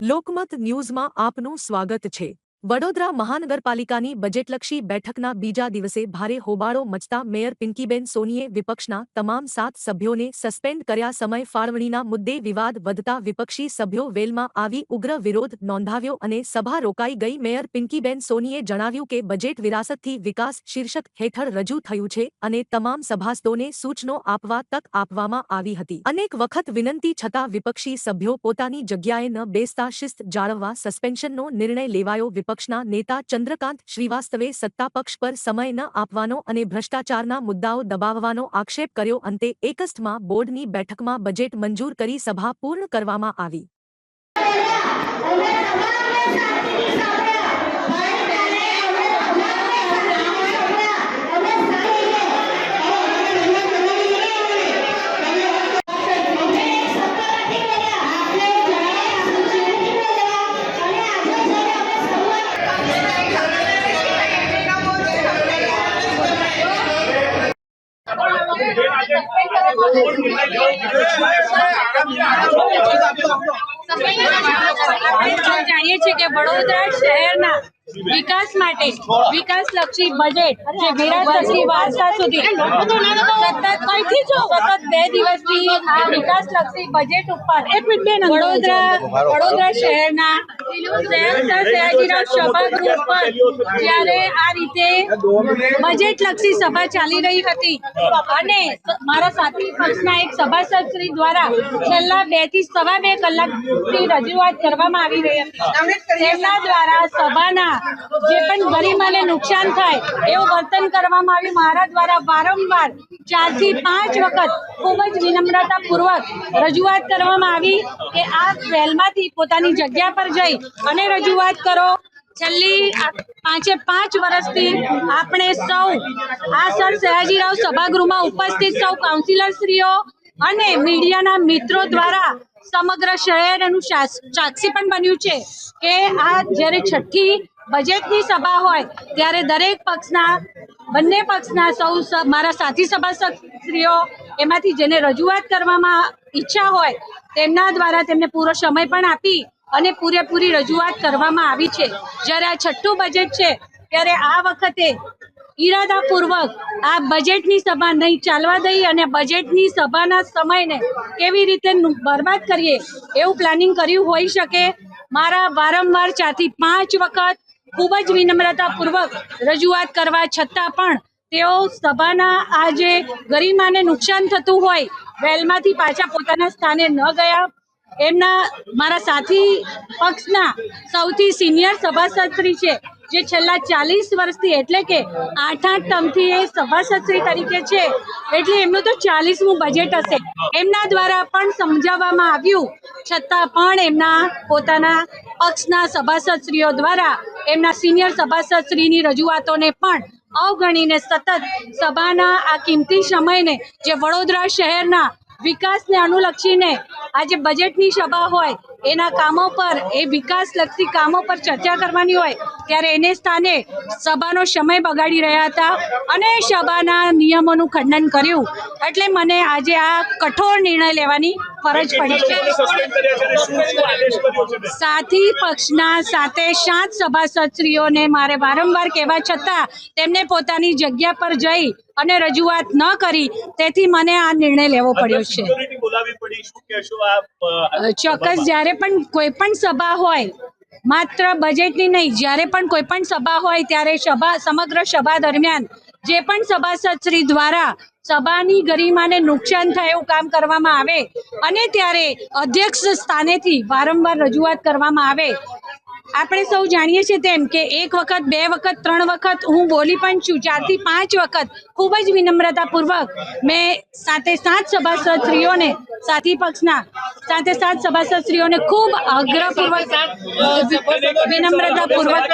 લોકમત ન્યૂઝમાં આપનું સ્વાગત છે। વડોદરા મહાનગરપાલિકાની બજેટલક્ષી બેઠકના બીજા દિવસે ભારે હોબાળો મચતા મેયર પિંકીબેન સોનીએ વિપક્ષના તમામ 7 સભ્યોને સસ્પેન્ડ કર્યા। સમય ફાળવણીના મુદ્દે વિવાદ વધતા વિપક્ષી સભ્યો વેલમાં આવી ઉગ્ર વિરોધ નોંધાવ્યો અને સભા રોકાઈ ગઈ। મેયર પિંકીબેન સોનીએ જણાવ્યું કે બજેટ વિરાસતથી વિકાસ શીર્ષક હેઠળ રજૂ થયું છે અને તમામ સભાસદોને સૂચનો આપવા તક આપવામાં આવી હતી। અનેક વખત વિનંતી છતાં વિપક્ષી સભ્યો પોતાની જગ્યાએ ન બેસતા શિસ્ત જાળવવા સસ્પેન્શનનો નિર્ણય લેવાયો। વિપક્ષના નેતા ચંદ્રકાંત શ્રીવાસ્તવે સત્તાપક્ષ પર સમય ન આપવાનો અને ભ્રષ્ટાચારના મુદ્દાઓ દબાવવાનો આક્ષેપ કર્યો। અંતે એકસ્ટમાં બોર્ડની બેઠકમાં બજેટ મંજૂર કરી સભા પૂર્ણ કરવામાં આવી। जानिए छे के वडोदरा शहरना विकास माटे विकासलक्षी बजेट जे विरासती वारसा सुधी सतत 2 દિવસથી आ विकासलक्षी बजेट उपर वडोदरा शहरना सयाजीराव सभागृह पर ज्यारे आ रीते बजेटलक्षी सभा चाली रही हती अने मारा साथी पक्षना एक सभासदश्री द्वारा छेल्ला 2 થી 2.5 કલાકથી રજૂઆત કરવામાં આવી રહી હતી। તેમના દ્વારા સભાના જે પણ ગરિમાને નુકસાન થાય એવું વર્તન કરવામાં આવ્યું। મારા દ્વારા વારંવાર 4 થી 5 વખત ખૂબ જ વિનમ્રતાપૂર્વક રજૂઆત કરવામાં આવી કે આ વેલમાંથી પોતાની જગ્યા પર જઈ અને રજૂઆત કરો। છેલ્લી 5 વર્ષથી આપણે સૌ આ સર સયાજીરાવ સભાગૃહમાં ઉપસ્થિત સૌ કાઉન્સિલરશ્રીઓ અને મીડિયાના મિત્રો દ્વારા સમગ્ર શહેરનું સાક્ષી પણ બન્યું છે કે આ જ્યારે છઠ્ઠી બજેટની સભા હોય ત્યારે દરેક પક્ષના બંને પક્ષના સૌ મારા સાથી સભાસદશ્રીઓ એમાંથી જેને રજૂઆત કરવામાં ઈચ્છા હોય તેમના દ્વારા તેમને પૂરો સમય પણ આપી અને પૂરેપૂરી રજૂઆત કરવામાં આવી છે। જ્યારે આ છઠ્ઠું બજેટ છે ત્યારે આ વખતે इरादापूर्वक आ बजेटनी सभा नहीं चालवा दई अने बजेटनी सभाना समयने केवी रीते बर्बाद करीए एवुं प्लानिंग कर्युं होई शके। मारा वारंवार 4 થી 5 वखत खूब ज विनम्रतापूर्वक रजूआत करवा छतां पण तेओ सभाना आ जे गरिमाने नुकसान थतुं होय वेलमांथी पाछा पोताना स्थाने न गया। एमना मारा साथी पक्षना सौथी सीनियर सभासदश्री छे जे छेल्ला 40 वर्षथी एटले के 8 टर्मथी ए सभासदश्री तरीके छे एटले एमनुं तो 40मुं बजेट हशे। एमना द्वारा पण समजाववामां आव्युं छतां पण एमना पोताना पक्षना सभासदश्रीओ द्वारा एमना सीनियर सभासदश्रीनी रजूआतोने पण अवगणीने सतत सभाना आ किंमती समयने जे वडोदरा शहेरना विकासने अनुलक्षीने आज बजेटनी सभा होय एना कामों पर ए विकासलक्षी कामों पर चर्चा करवानी होय त्यारे एने स्थाने सभानो समय बगाड़ी रह्या हता अने सभाना नियमोनुं खंडन कर्युं एटले मने आजे आ कठोर निर्णय लेवानी फरज पड़ी छे। साथी पक्षना 7 सभासदश्रीओने मारे वारंवार कहेवा छतां तेमने पोतानी जग्या पर जई અને રજૂઆત ન કરી તેથી મને આ નિર્ણય લેવો પડ્યો છે। ચોક્કસ જ્યારે પણ કોઈ પણ સભા હોય માત્ર બજેટની નહીં જ્યારે પણ કોઈ પણ સભા હોય ત્યારે સમગ્ર સભા દરમિયાન જે પણ સભાસદશ્રી દ્વારા સભાની ગરિમાને નુકસાન થાય એવું કામ કરવામાં આવે અને ત્યારે અધ્યક્ષ સ્થાનેથી વારંવાર રજૂઆત કરવામાં આવે। આપણે સૌ જાણીએ છીએ તેમ કે 1 વખત 2 વખત 3 વખત હું બોલી પણ છું 4 થી 5 વખત ખૂબ જ વિનમ્રતાપૂર્વક મેં 7 સભાસદશ્રીઓને સાથી પક્ષના 7 સભાસદશ્રીઓને ખૂબ આગ્રહપૂર્વક વિનમ્રતાપૂર્વક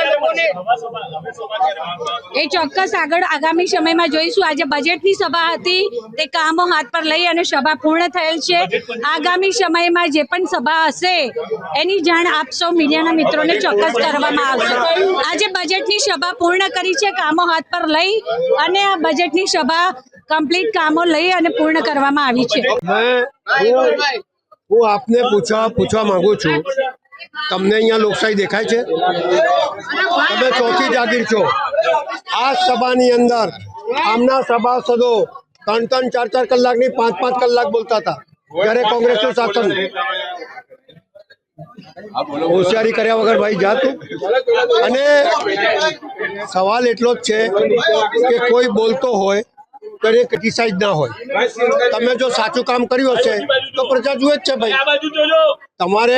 એ ચોક્કસ આગળ આગામી સમયમાં જોઈશું। આજે બજેટની સભા હતી તે કામો હાથ પર લઈ અને સભા પૂર્ણ થયેલ છે। આગામી સમયમાં જે પણ સભા હશે એની જાણ આપ સૌ મીડિયાના મિત્રોને ચોક્કસ કરવામાં આવશે। આજે બજેટની સભા પૂર્ણ કરી છે કામો હાથ પર લઈ અને આ બજેટની સભા કમ્પ્લીટ કામો લઈ અને પૂર્ણ કરવામાં આવી છે। હું આપને પૂછવા માંગુ છું તમને અહીંયા લોકશાહી દેખાય છે? તમે ચોથી જાગીર છો. આ સભાની અંદર આમના સભાસદો 3-4 કલાકની 5-5 કલાક બોલતા હતા જ્યારે કોંગ્રેસનું શાસન. હોશિયારી કર્યા વગર ભાઈ જાતું. અને સવાલ એટલો જ છે કે કોઈ બોલતો હોય તો એ ક્રિટિસાઇઝ ના હોય. તમે જો સાચું કામ કર્યું હશે તો પ્રજા જુએ જ છે ભાઈ. તમારે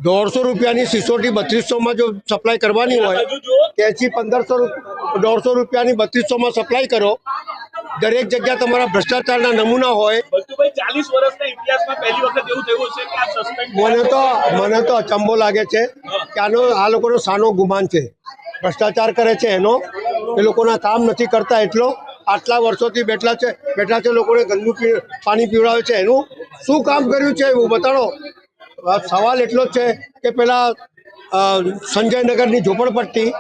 150 રૂપિયાની સિસોટી 3200 જો સપ્લાય કરવાની હોય ત્યાંથી 150 રૂપિયાની 3200 સપ્લાય કરો. દરેક જગ્યા તમારા ભ્રષ્ટાચારના નમૂના હોય. મને તો અચંબો લાગે છે કે આ લોકોનો સાનો ગુમાન છે. ભ્રષ્ટાચાર કરે છે એનો, એ લોકોના કામ નથી કરતા એટલો. આટલા વર્ષોથી બેઠા છે લોકોને ગંદુ પાણી પીવડાવે છે. એનું શું કામ કર્યું છે એવું બતાડો. સવાલ એટલો જ છે કે પેલા સંજયનગરની ઝોપડપટ્ટી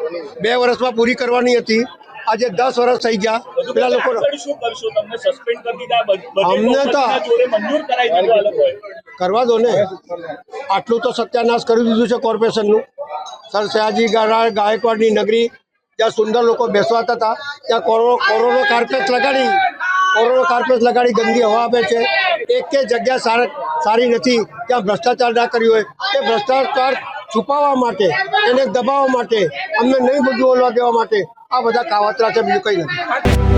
2 વર્ષમાં પૂરી કરવાની હતી, આજે 10 વર્ષ થઈ ગયા. પેલા લોકો અમને તો કરવા દો ને. આટલું તો સત્યાનાશ કરી દીધું છે કોર્પોરેશનનું. સર સયાજી ગાયકવાડની નગરી જ્યાં સુંદર લોકો બેસવાતા હતા ત્યાં કોરોનો કાર્પેટ લગાડી ગંદી હવા આપે છે. એક જગ્યા સારી નથી ત્યાં ભ્રષ્ટાચાર ના કર્યું હોય. એ ભ્રષ્ટાચાર છુપાવવા માટે, એને દબાવવા માટે, અમને નહીં બોલવા દેવા માટે આ બધા કાવતરા છે, બીજું કંઈ નથી.